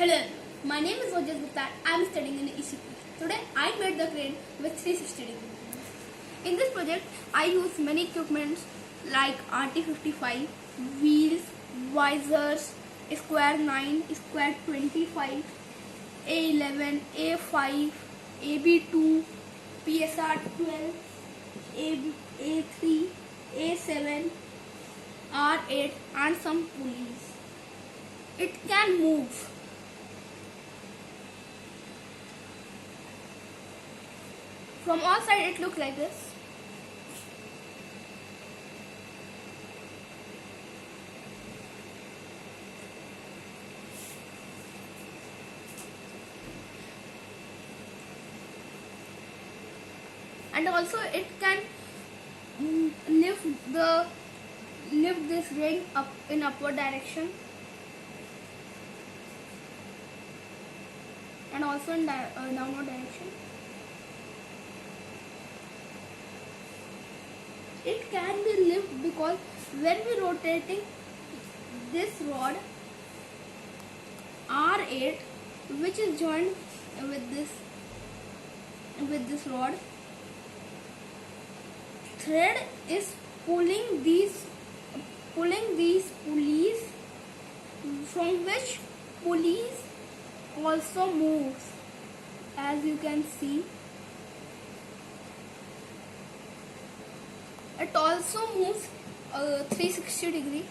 Hello, my name is Advaita. I am studying in ECP. Today I made the crane with 360 degrees. In this project, I use many equipments like RT55, wheels, visors, square 9, square 25, A11, A5, AB2, PSR 12, A3, A7, R8 and some pulleys. It can move. From all sides it looks like this. And also it can lift this ring up in upward direction and also in downward direction. It can be lifted because when we rotating this rod R8, which is joined with this rod, thread is pulling these pulleys, from which pulleys also moves, as you can see. It also moves 360 degree.